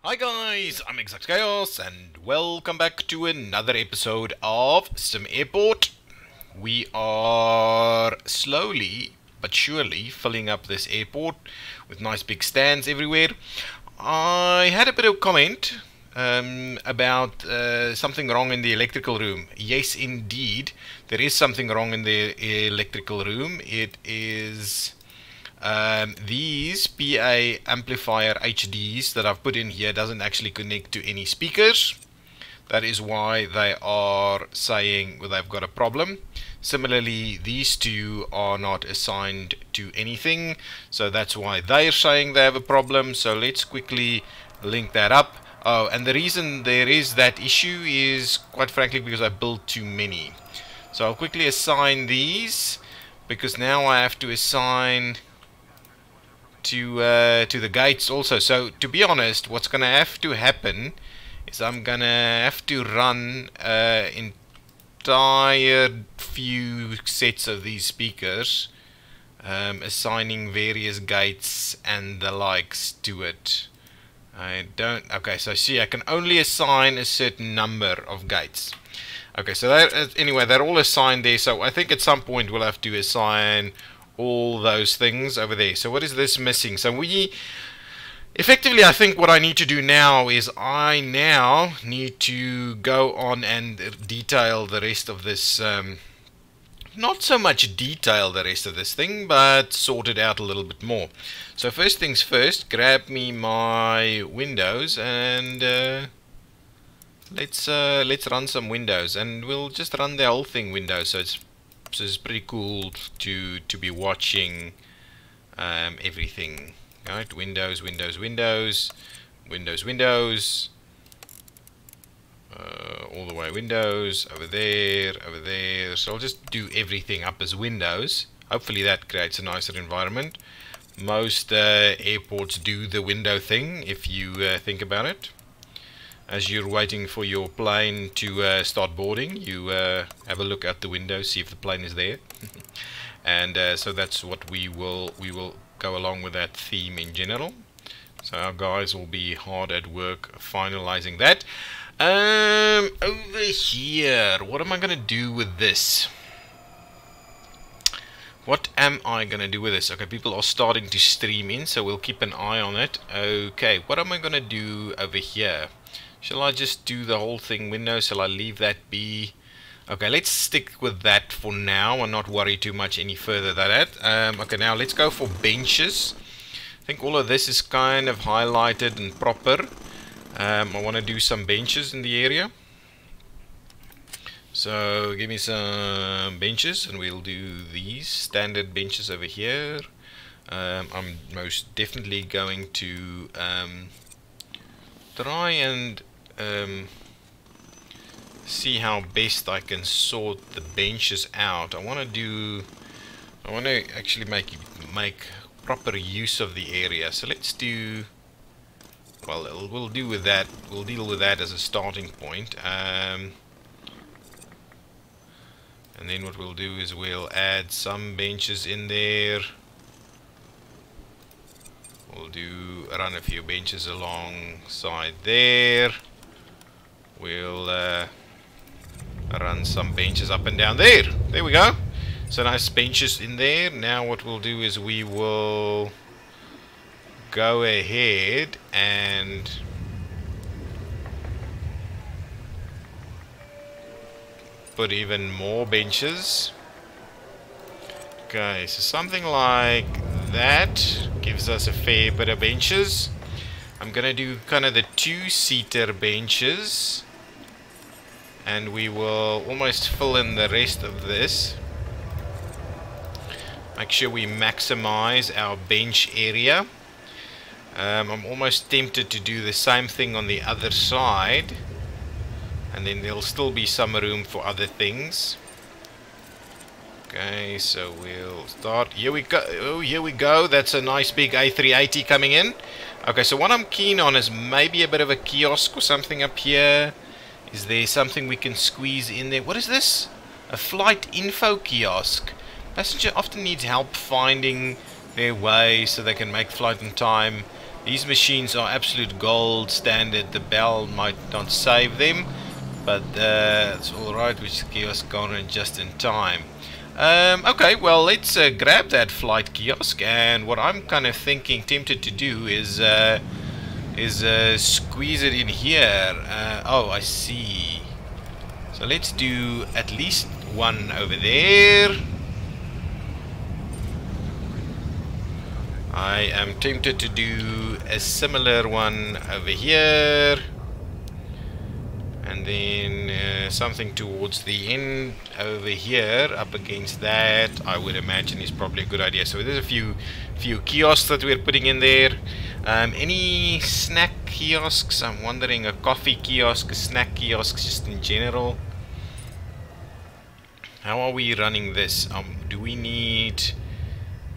Hi guys, I'm ExactChaos and welcome back to another episode of Sim Airport. We are slowly but surely filling up this airport with nice big stands everywhere. I had a bit of comment about something wrong in the electrical room. Yes, indeed, there is something wrong in the electrical room. It is these PA amplifier HDs that I've put in here doesn't actually connect to any speakers. That is why they are saying they've got a problem. Similarly, these two are not assigned to anything, so that's why they're saying they have a problem. So let's quickly link that up. Oh, and the reason there is that issue is quite frankly because I built too many. So I'll quickly assign these, because now I have to assign to the gates also. So to be honest, what's gonna have to happen is I'm gonna have to run entire few sets of these speakers, assigning various gates and the likes to it. Okay, so see, I can only assign a certain number of gates. Okay, so anyway, they're all assigned there, so I think at some point we'll have to assign all those things over there. So what is this missing? So effectively, I think what I need to do now is I now need to go on and detail the rest of this, not so much detail the rest of this thing, but sort it out a little bit more. So first things first, grab me my windows and let's run some windows, and we'll just run the whole thing windows. So it's pretty cool to be watching everything. Right, windows, windows, windows, windows, windows, all the way windows, over there, over there. So I'll just do everything up as windows. Hopefully that creates a nicer environment. Most airports do the window thing, if you think about it. As you're waiting for your plane to start boarding, you have a look out the window, see if the plane is there. And so that's what we will go along with that theme in general. So our guys will be hard at work finalizing that. Over here, what am I gonna do with this? What am I gonna do with this? Okay, people are starting to stream in, so we'll keep an eye on it. Okay, what am I gonna do over here? Shall I just do the whole thing windows? Shall I leave that be? Okay, let's stick with that for now and not worry too much any further than that. Okay, now let's go for benches. I think all of this is kind of highlighted and proper. I want to do some benches in the area. So give me some benches and we'll do these standard benches over here. I'm most definitely going to try and see how best I can sort the benches out. I want to actually make proper use of the area. So let's do, well, we'll deal with that as a starting point. And then what we'll do is we'll add some benches in there. We'll run a few benches alongside there. We'll run some benches up and down there. There we go. So nice benches in there. Now what we'll do is we will go ahead and put even more benches. Okay, so something like that gives us a fair bit of benches. I'm gonna do kind of the two-seater benches, and we will almost fill in the rest of this. Make sure we maximize our bench area. I'm almost tempted to do the same thing on the other side, and then there'll still be some room for other things. Okay, so we'll start. Here we go. Oh, here we go. That's a nice big A380 coming in. Okay, so what I'm keen on is maybe a bit of a kiosk or something up here. Is there something we can squeeze in there? What is this? A flight info kiosk. Passenger often needs help finding their way so they can make flight on time. These machines are absolute gold standard. The bell might not save them, but it's alright, which kiosk gone just in time. Okay, well, let's grab that flight kiosk, and what I'm kind of tempted to do is squeeze it in here. Oh, I see. So let's do at least one over there. I am tempted to do a similar one over here, and then something towards the end over here up against that. I would imagine is probably a good idea. So there's a few kiosks that we're putting in there. Any snack kiosks? I'm wondering, a coffee kiosk, a snack kiosk, just in general. How are we running this? Do we need...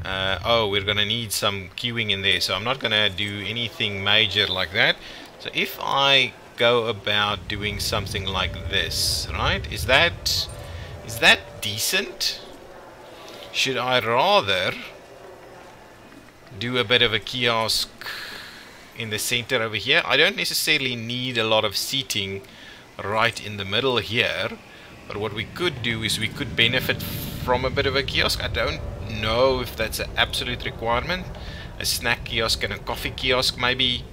oh, we're gonna need some queuing in there, so I'm not gonna do anything major like that. So if I go about doing something like this, right? Is that decent? Should I rather do a bit of a kiosk in the center over here? I don't necessarily need a lot of seating right in the middle here, but what we could do is we could benefit from a bit of a kiosk. I don't know if that's an absolute requirement. A snack kiosk and a coffee kiosk maybe.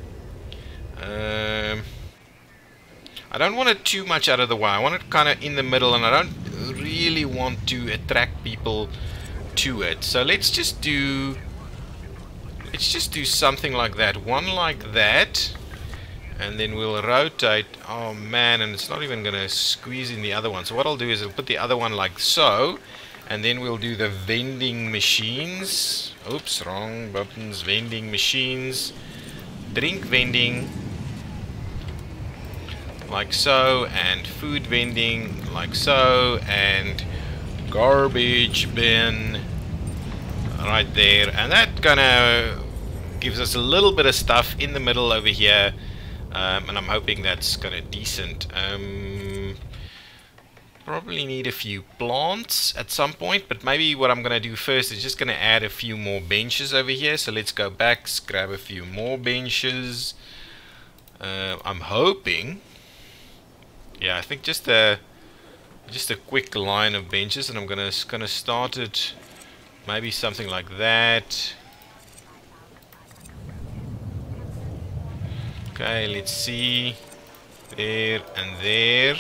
I don't want it too much out of the way. I want it kind of in the middle, and I don't really want to attract people to it. So let's just do something like that. One like that, and then we'll rotate. Oh man, and it's not even gonna squeeze in the other one. So what I'll do is I'll put the other one like so, and then we'll do the vending machines. Oops, wrong buttons. Vending machines, drink vending like so, and food vending like so, and garbage bin right there, and that gonna gives us a little bit of stuff in the middle over here, and I'm hoping that's kind of decent. Probably need a few plants at some point, but maybe what I'm gonna do first is just gonna add a few more benches over here. So let's go back, grab a few more benches. I'm hoping, yeah, I think just a quick line of benches, and I'm gonna start it maybe something like that. Okay, let's see, there and there.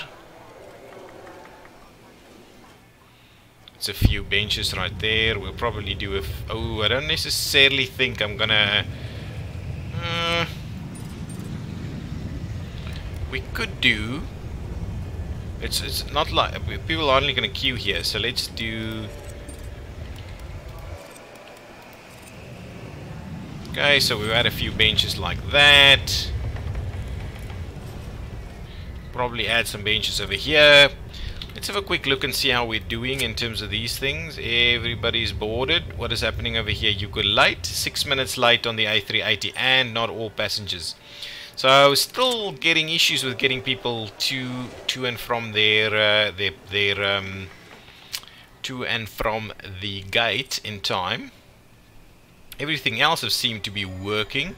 It's a few benches right there. We'll probably do oh, I don't necessarily think I'm gonna we could do, it's not like people are only gonna queue here, so let's do, okay, so we've had a few benches like that. Probably add some benches over here. Let's have a quick look and see how we're doing in terms of these things. Everybody's boarded. What is happening over here? You got late, 6 minutes late on the A380, and not all passengers. So still getting issues with getting people to and from their to and from the gate in time. Everything else has seemed to be working.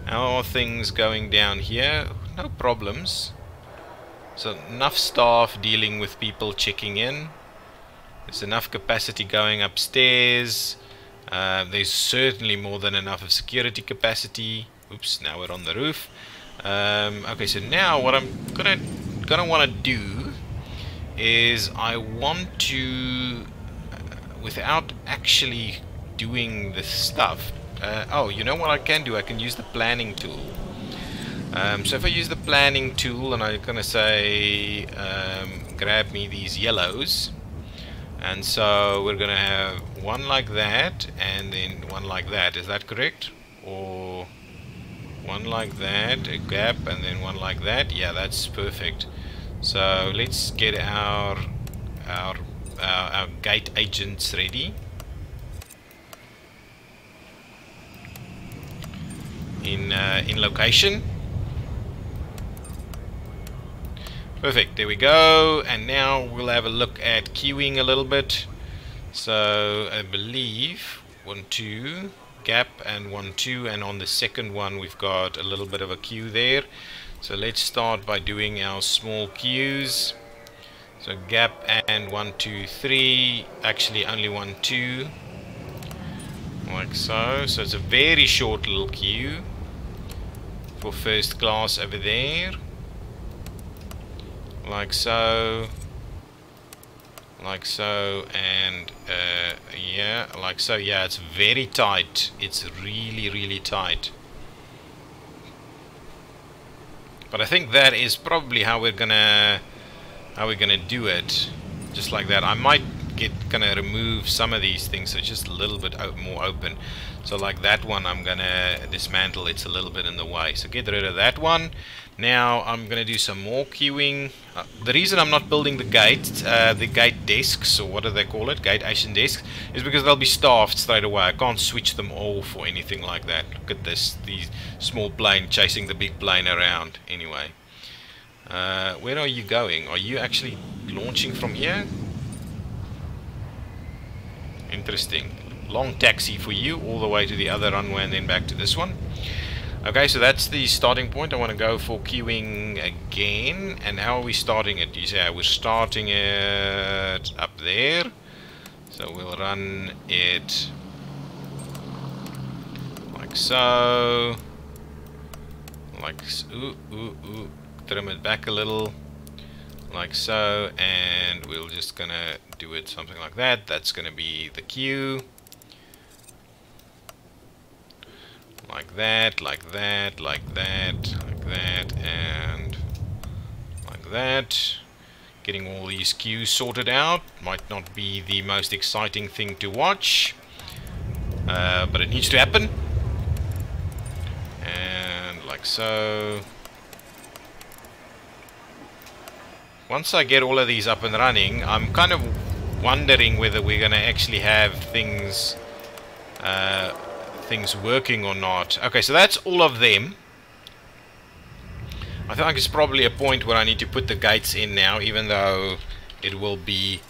How are things going down here? No problems. So enough staff dealing with people checking in. There's enough capacity going upstairs. There's certainly more than enough of security capacity. Oops, now we're on the roof. Okay, so now what I'm gonna want to do is I want to, without actually doing this stuff. Oh, you know what I can do? I can use the planning tool. So if I use the planning tool and I'm gonna say grab me these yellows, and so we're gonna have one like that and then one like that. Is that correct? Or one like that, a gap, and then one like that? Yeah, that's perfect. So let's get our gate agents ready. In location. Perfect, there we go. And now we'll have a look at queuing a little bit. So I believe 1, 2, gap and 1 2, and on the second one we've got a little bit of a queue there. So let's start by doing our small queues. So gap and 1 2 3, actually only 1 2, like so. So it's a very short little queue for first class over there, like so, like so, and yeah, like so. Yeah, it's very tight. It's really tight. But I think that is probably how we're gonna do it, just like that. I might gonna remove some of these things so it's just a little bit more open. So like that one I'm gonna dismantle, it's a little bit in the way, so get rid of that one. Now I'm gonna do some more queuing. The reason I'm not building the gate desks, or what do they call it, gate Asian desks, is because they'll be staffed straight away. I can't switch them off or anything like that. Look at this, the small plane chasing the big plane around. Anyway, where are you going? Are you actually launching from here? Interesting. Long taxi for you all the way to the other runway and then back to this one. Okay, so that's the starting point. I want to go for queuing again. And how are we starting it? You say we're starting it up there. So we'll run it like so. Like so. Ooh. Trim it back a little. Like so. And we're just gonna do it something like that. That's gonna be the queue. Like that, like that, like that, like that, and like that. Getting all these queues sorted out might not be the most exciting thing to watch, but it needs to happen. And like so. Once I get all of these up and running, I'm kind of wondering whether we're going to actually have things working or not. Okay, so that's all of them. I think it's probably a point where I need to put the gates in now, even though it will be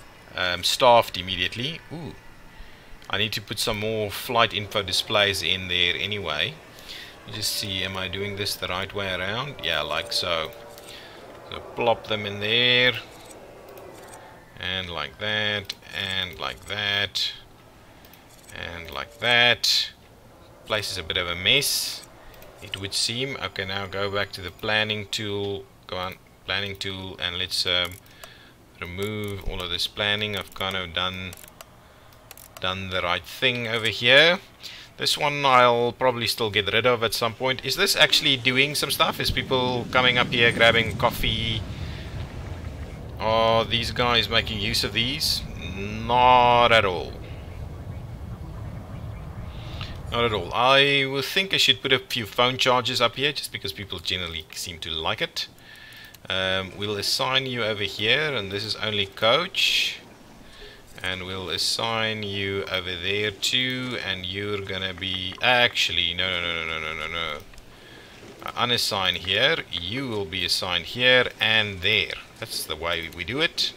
staffed immediately. Ooh, I need to put some more flight info displays in there anyway. Let me just see, am I doing this the right way around? Yeah, like so. So plop them in there, and like that, and like that, and like that. Place is a bit of a mess, it would seem. Okay, now go back to the planning tool, go on planning tool, and let's remove all of this planning. I've kind of done the right thing over here. This one I'll probably still get rid of at some point. Is this actually doing some stuff? Is people coming up here grabbing coffee? Are these guys making use of these? Not at all. Not at all. I would think I should put a few phone chargers up here, just because people generally seem to like it. We'll assign you over here, and this is only coach. And we'll assign you over there too, and you're gonna be... Actually, no. Unassign here. You will be assigned here and there. That's the way we do it.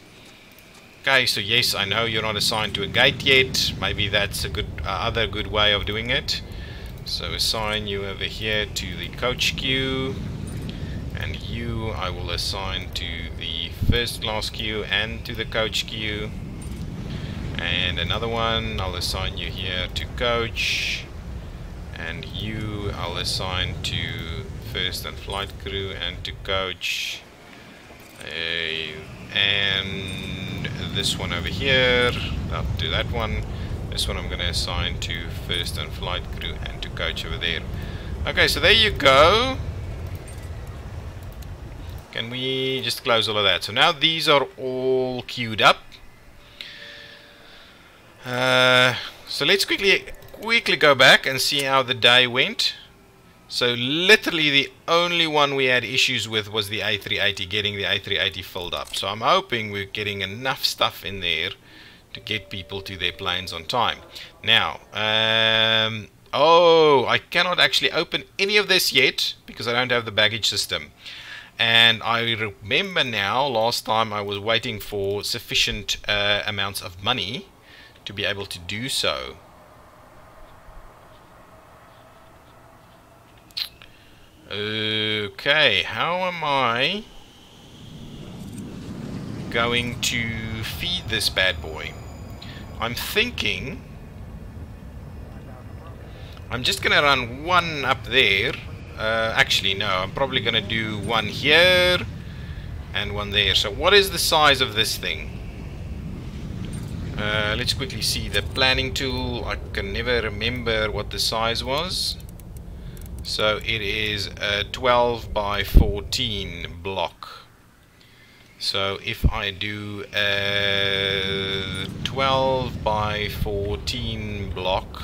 Okay, so yes, I know you're not assigned to a gate yet. Maybe that's a good other good way of doing it. So assign you over here to the coach queue, and you I will assign to the first class queue and to the coach queue. And another one I'll assign you here to coach, and you I'll assign to first and flight crew and to coach. And this one over here, I'll do that one. This one I'm going to assign to first and flight crew and to coach over there. Okay, so there you go. Can we just close all of that? So now these are all queued up. So let's quickly go back and see how the day went. So literally the only one we had issues with was the A380, getting the A380 filled up. So I'm hoping we're getting enough stuff in there to get people to their planes on time. Now, oh, I cannot actually open any of this yet because I don't have the baggage system. And I remember now, last time I was waiting for sufficient amounts of money to be able to do so. Okay, how am I going to feed this bad boy? I'm thinking I'm just gonna run one up there. Actually no, I'm probably gonna do one here and one there. So what is the size of this thing? Let's quickly see the planning tool. I can never remember what the size was. So it is a 12 by 14 block. So if I do a 12 by 14 block,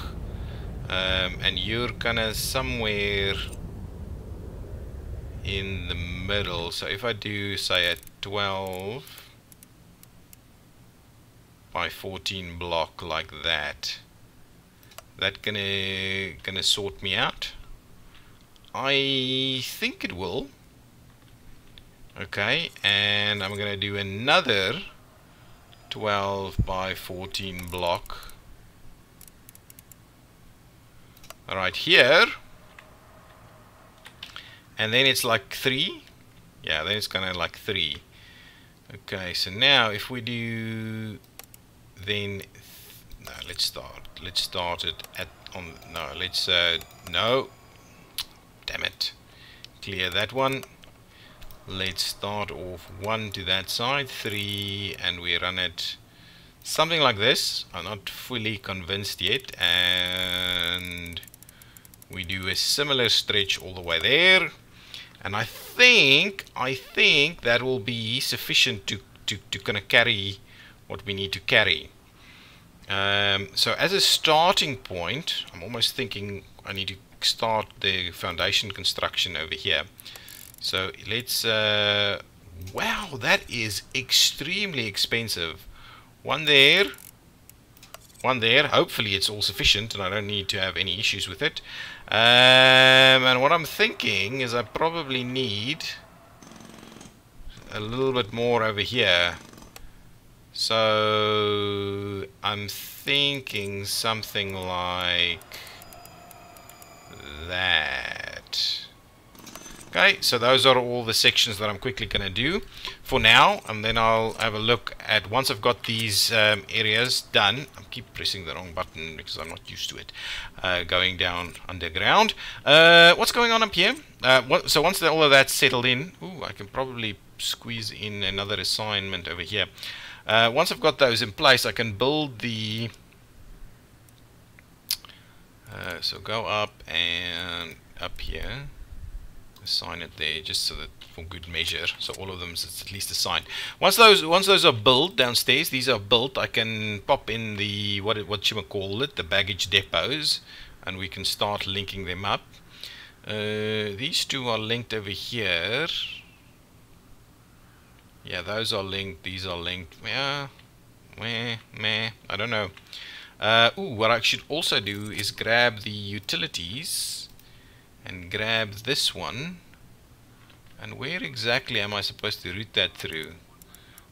and you're kinda somewhere in the middle, so if I do say a 12 by 14 block like that, that gonna sort me out? I think it will. Okay, and I'm gonna do another 12 by 14 block right here, and then it's like 3. Yeah, then it's kinda like 3. Okay, so now if we do, then no, let's start it at on no, let's no, damn it, clear that one. Let's start off 1 to that side, 3, and we run it something like this. I'm not fully convinced yet, and we do a similar stretch all the way there, and I think that will be sufficient to kind of carry what we need to carry. So as a starting point, I'm almost thinking I need to start the foundation construction over here. So let's wow, that is extremely expensive. One there, one there. Hopefully it's all sufficient and I don't need to have any issues with it. And what I'm thinking is I probably need a little bit more over here. So I'm thinking something like that. Okay, so those are all the sections that I'm quickly going to do for now, and then I'll have a look at, once I've got these areas done. I keep pressing the wrong button because I'm not used to it, going down underground. What's going on up here? So once all of that's settled in, ooh, I can probably squeeze in another assignment over here. Once I've got those in place, I can build the so go up and up here, assign it there, just so that for good measure, so all of them is at least assigned. Once those are built downstairs, these are built, I can pop in the what you call it, the baggage depots, and we can start linking them up. These two are linked over here. Yeah, those are linked, these are linked. Yeah, meh, I don't know. Ooh, what I should also do is grab the utilities and grab this one. And where exactly am I supposed to route that through?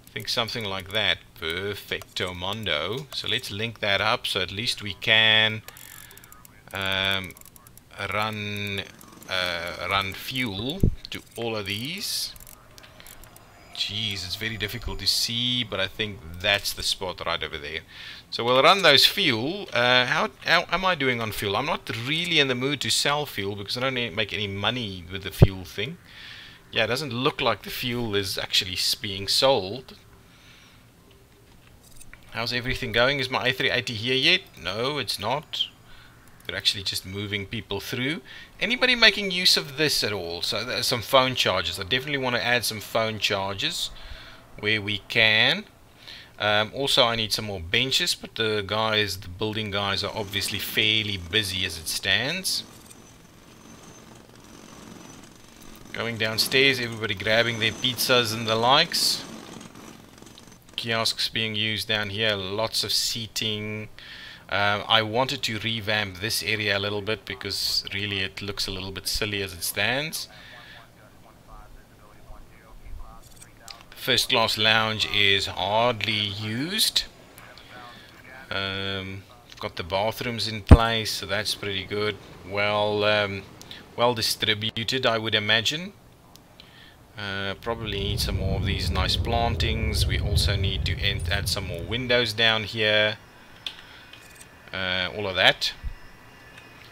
I think something like that. Perfecto mondo. So let's link that up so at least we can run fuel to all of these. Jeez, it's very difficult to see, but I think that's the spot right over there. So we'll run those fuel. How am I doing on fuel? I'm not really in the mood to sell fuel because I don't make any money with the fuel thing. Yeah, it doesn't look like the fuel is actually being sold. How's everything going? Is my A380 here yet? No, it's not. They're actually just moving people through. Anybody making use of this at all? So there's some phone chargers. I definitely want to add some phone chargers where we can. Also, I need some more benches, but the building guys are obviously fairly busy as it stands. Going downstairs, everybody grabbing their pizzas and the likes. Kiosks being used down here, lots of seating. I wanted to revamp this area a little bit because really it looks a little bit silly as it stands. The first class lounge is hardly used. Got the bathrooms in place, so that's pretty good. Well, well distributed, I would imagine. Probably need some more of these nice plantings. We also need to add some more windows down here. All of that.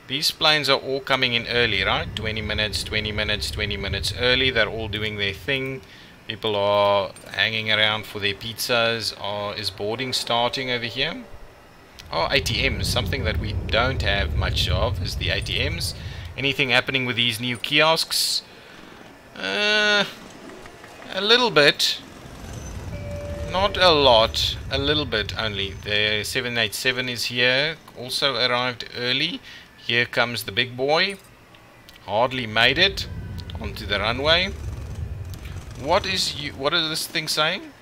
These planes are all coming in early, right? 20 minutes, 20 minutes, 20 minutes early. They're all doing their thing. People are hanging around for their pizzas. Is boarding starting over here? Oh, ATMs. Something that we don't have much of is the ATMs. Anything happening with these new kiosks? A little bit. Not a lot. A little bit only. The 787 is here. Also arrived early. Here comes the big boy. Hardly made it onto the runway. What is this thing saying?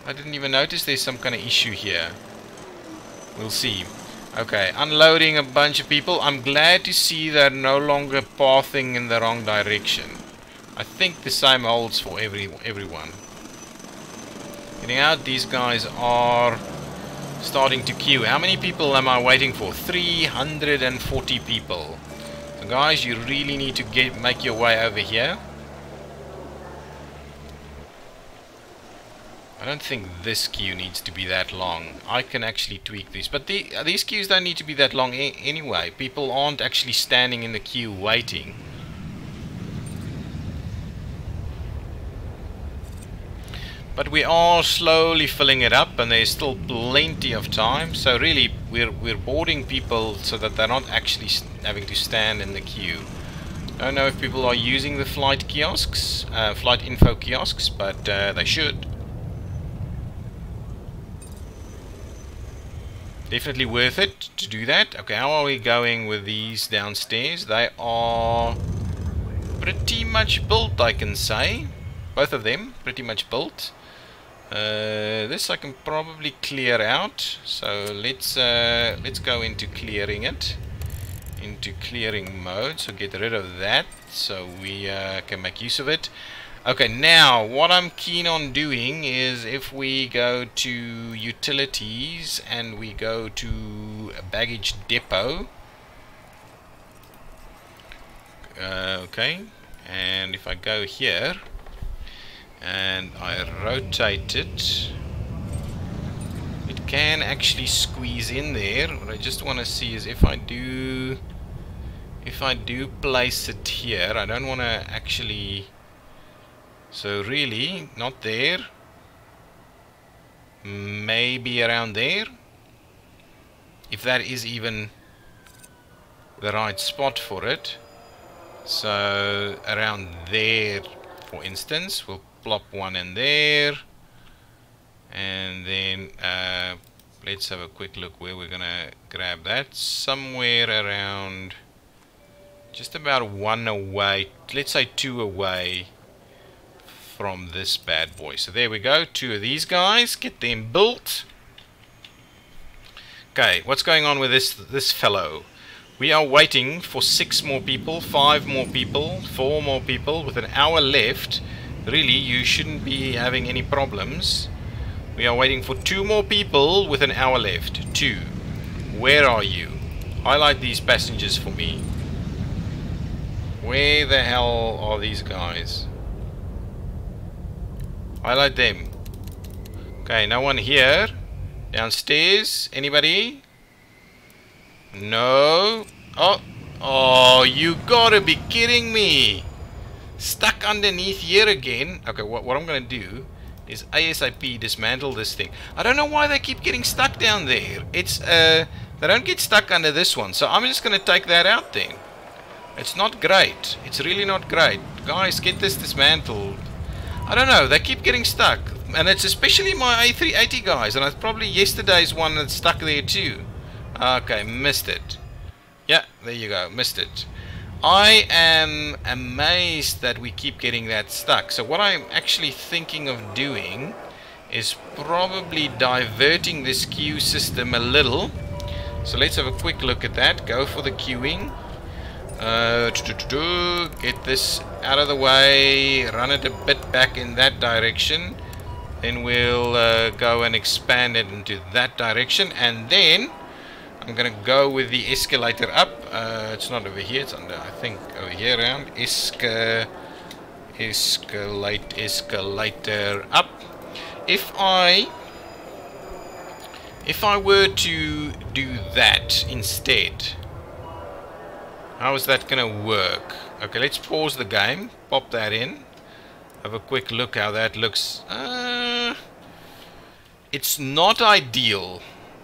I didn't even notice there's some kind of issue here. We'll see. Okay, unloading a bunch of people. I'm glad to see they're no longer pathing in the wrong direction. I think the same holds for everyone. Getting out, these guys are starting to queue. How many people am I waiting for? 340 people. So guys, you really need to make your way over here. I don't think this queue needs to be that long. I can actually tweak these. But these queues don't need to be that long anyway. People aren't actually standing in the queue waiting. But we are slowly filling it up, and there's still plenty of time. So really, we're boarding people so that they're not actually having to stand in the queue. I don't know if people are using the flight kiosks, flight info kiosks, but they should. Definitely worth it to do that. Okay, how are we going with these downstairs? They are pretty much built, I can say. Both of them pretty much built. This I can probably clear out. So let's go into clearing it, into clearing mode. So get rid of that, so we can make use of it. Okay, now what I'm keen on doing is if we go to utilities and we go to baggage depot. Okay, and if I go here and I rotate it, it can actually squeeze in there. What I just want to see is if I do place it here, I don't want to actually. So really, not there. Maybe around there. If that is even the right spot for it. So around there, for instance, we'll plop one in there. And then let's have a quick look where we're gonna grab that. Somewhere around, just about one away. Let's say two away from this bad boy. So there we go, two of these guys, get them built. Okay, what's going on with this fellow? We are waiting for 6 more people, 5 more people, 4 more people with an hour left. Really, you shouldn't be having any problems. We are waiting for 2 more people with an hour left. 2. Where are you? Highlight these passengers for me. Where the hell are these guys? Highlight them. Okay, no one here. Downstairs, anybody? No. Oh, you gotta be kidding me. Stuck underneath here again. Okay, what I'm gonna do is ASAP dismantle this thing. I don't know why they keep getting stuck down there. It's they don't get stuck under this one, so I'm just gonna take that out then. It's not great. It's really not great. Guys, get this dismantled. I don't know, they keep getting stuck. And it's especially my A380 guys, and it's probably yesterday's one that's stuck there too. Okay, missed it. Yeah, there you go, missed it. I am amazed that we keep getting that stuck. So what I'm actually thinking of doing is probably diverting this queue system a little. So let's have a quick look at that. Go for the queuing. Get this out of the way, run it a bit back in that direction, then we'll go and expand it into that direction, and then I'm gonna go with the escalator up. It's not over here, it's under, I think, over here around. Escalator up. If I were to do that instead, how is that gonna work? Okay, let's pause the game, pop that in, have a quick look how that looks. It's not ideal.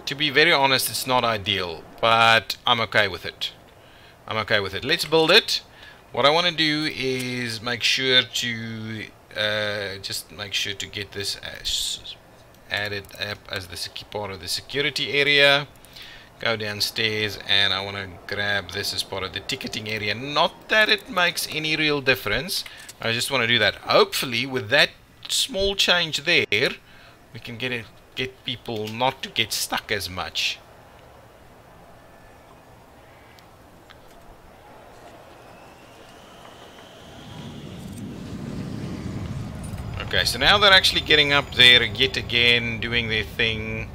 To be very honest, it's not ideal, but I'm okay with it. I'm okay with it. Let's build it. What I want to do is make sure to get this added up as the part of the security area. Go downstairs, and I want to grab this as part of the ticketing area. Not that it makes any real difference. I just want to do that. Hopefully, with that small change there, we can get people not to get stuck as much. Okay, so now they're actually getting up there yet again, doing their thing.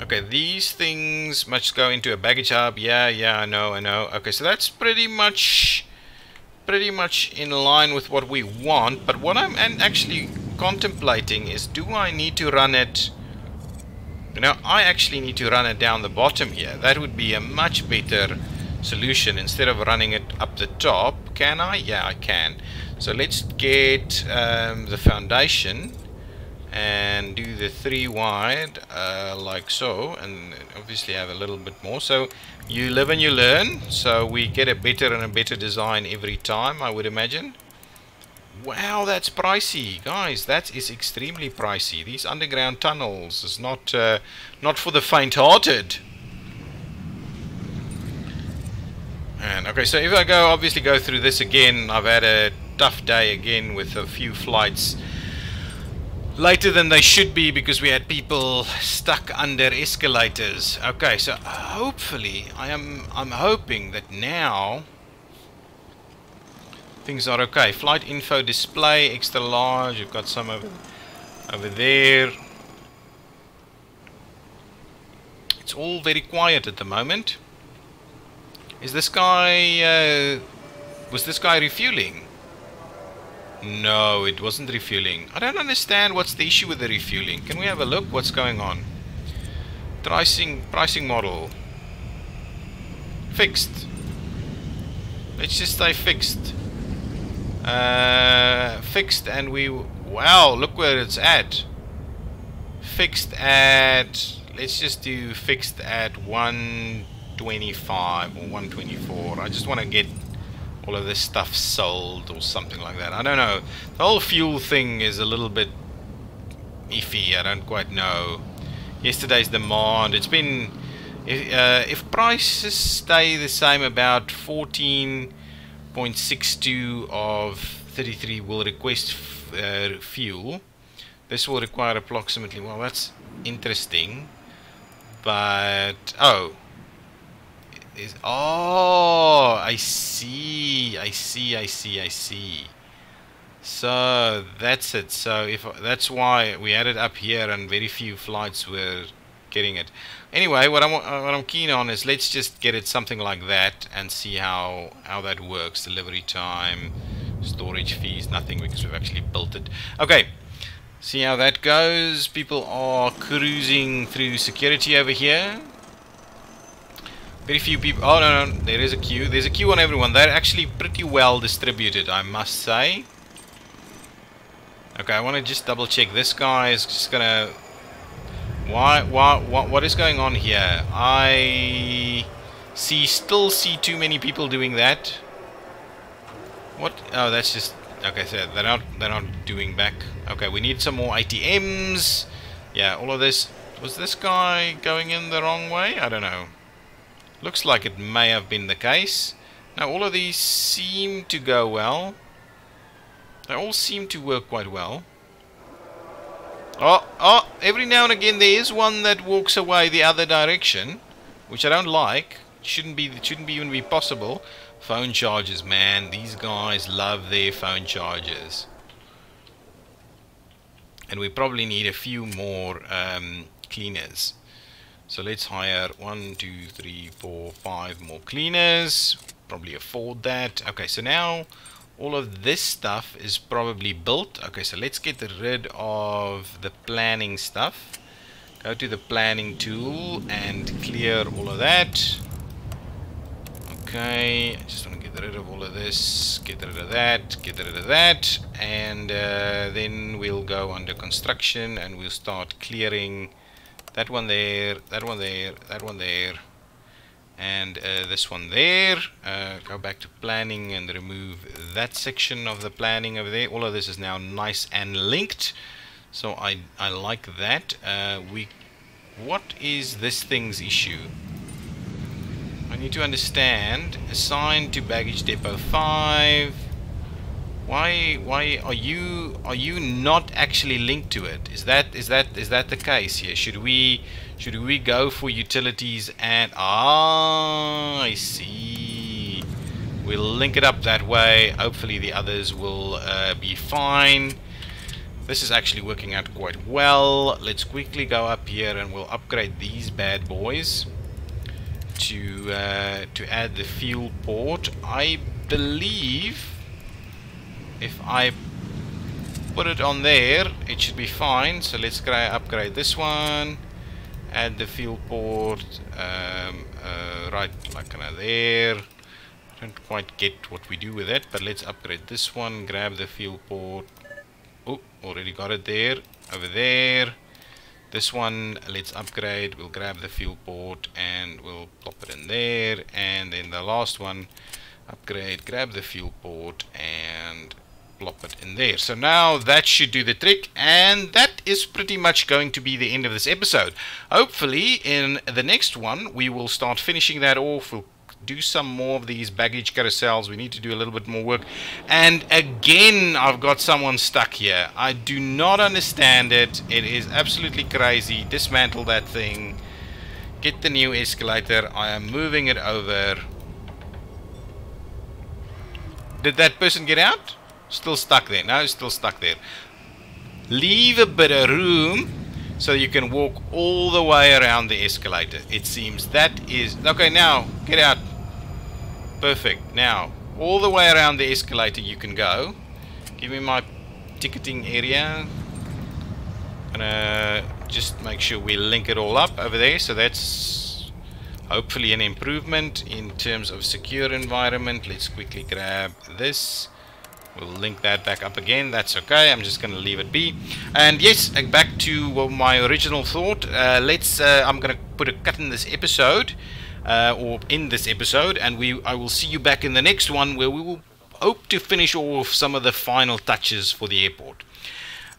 Okay, these things must go into a baggage hub. Yeah, I know. Okay, so that's pretty much in line with what we want. But what I'm actually contemplating is, do I need to run it? You know, I actually need to run it down the bottom here. That would be a much better solution instead of running it up the top. Can I? Yeah, I can. So let's get the foundation and do the 3 wide like so, and obviously have a little bit more. So you live and you learn, so we get a better and a better design every time, I would imagine. Wow, that's pricey, guys. That is extremely pricey. These underground tunnels is not for the faint-hearted. And okay, so if I obviously go through this again, I've had a tough day again with a few flights later than they should be because we had people stuck under escalators. Okay, so hopefully I'm hoping that now things are okay. Flight info display extra large. You've got some over there. It's all very quiet at the moment. Is this guy was this guy refueling? No, it wasn't refueling. I don't understand what's the issue with the refueling. Can we have a look? What's going on? Pricing model. Fixed. Let's just stay fixed. Fixed, and wow, look where it's at. Fixed at, let's just do fixed at 125 or 124. I just want to get all of this stuff sold or something like that. I don't know. The whole fuel thing is a little bit iffy. I don't quite know. Yesterday's demand, it's been, if prices stay the same, about 14.62 of 33 will request fuel. This will require approximately, well, that's interesting, but I see. So that's it. So that's why we had it up here and very few flights were getting it. Anyway, what I'm keen on is, let's just get it something like that and see how that works. Delivery time, storage fees, nothing, because we've actually built it. Okay, see how that goes. People are cruising through security over here. Very few people. Oh, no, there is a queue. There's a queue on everyone. They're actually pretty well distributed, I must say. Okay, I want to just double check. This guy is just gonna... What is going on here? I still see too many people doing that. What? Oh, that's just... Okay, so they're not doing back. Okay, we need some more ATMs. Yeah, all of this... Was this guy going in the wrong way? I don't know. Looks like it may have been the case. Now all of these seem to go well. They all seem to work quite well. Oh, every now and again there is one that walks away the other direction, which I don't like. It shouldn't even be possible. Phone chargers, man. These guys love their phone chargers. and we probably need a few more cleaners. So let's hire 1, 2, 3, 4, 5 more cleaners. Probably afford that. Okay, so now all of this stuff is probably built. Okay, so let's get rid of the planning stuff. Go to the planning tool and clear all of that. Okay, I just want to get rid of all of this, get rid of that, get rid of that, and then we'll go under construction and we'll start clearing that one there, that one there, that one there, and this one there. Go back to planning and remove that section of the planning over there. All of this is now nice and linked, so I like that. What is this thing's issue? I need to understand. Assigned to baggage depot 5. Why are you not actually linked to it? Is that the case here? Should we go for utilities and I see. We'll link it up that way. Hopefully the others will be fine. This is actually working out quite well. Let's quickly go up here and we'll upgrade these bad boys to add the fuel port. I believe if I put it on there, it should be fine. So let's upgrade this one, add the fuel port, right, like kind of there. I don't quite get what we do with it, but let's upgrade this one, grab the fuel port. Oh, already got it there, over there. This one, let's upgrade. We'll grab the fuel port and we'll plop it in there. And then the last one, upgrade, grab the fuel port and plop it in there. So now that should do the trick, and that is pretty much going to be the end of this episode. Hopefully in the next one we will start finishing that off. We'll do some more of these baggage carousels. We need to do a little bit more work. And again, I've got someone stuck here. I do not understand it. It is absolutely crazy. Dismantle that thing. Get the new escalator. I am moving it over. Did that person get out? Still stuck there. No, still stuck there. Leave a bit of room so you can walk all the way around the escalator. It seems that is... Okay, now, get out. Perfect. Now, all the way around the escalator you can go. Give me my ticketing area. Gonna just make sure we link it all up over there. So that's hopefully an improvement in terms of secure environment. Let's quickly grab this. We'll link that back up again. That's okay. I'm just going to leave it be. And yes, back to my original thought. I'm going to put a cut in this episode, or in this episode, and I will see you back in the next one where we will hope to finish off some of the final touches for the airport.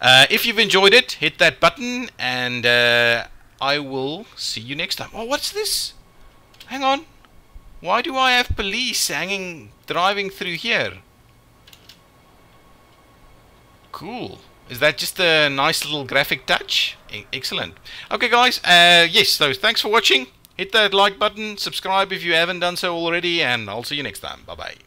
If you've enjoyed it, hit that button, and I will see you next time. Oh, what's this? Hang on. Why do I have police driving through here? Cool. Is that just a nice little graphic touch? Excellent. Okay, guys. Yes, so thanks for watching. Hit that like button. Subscribe if you haven't done so already. And I'll see you next time. Bye-bye.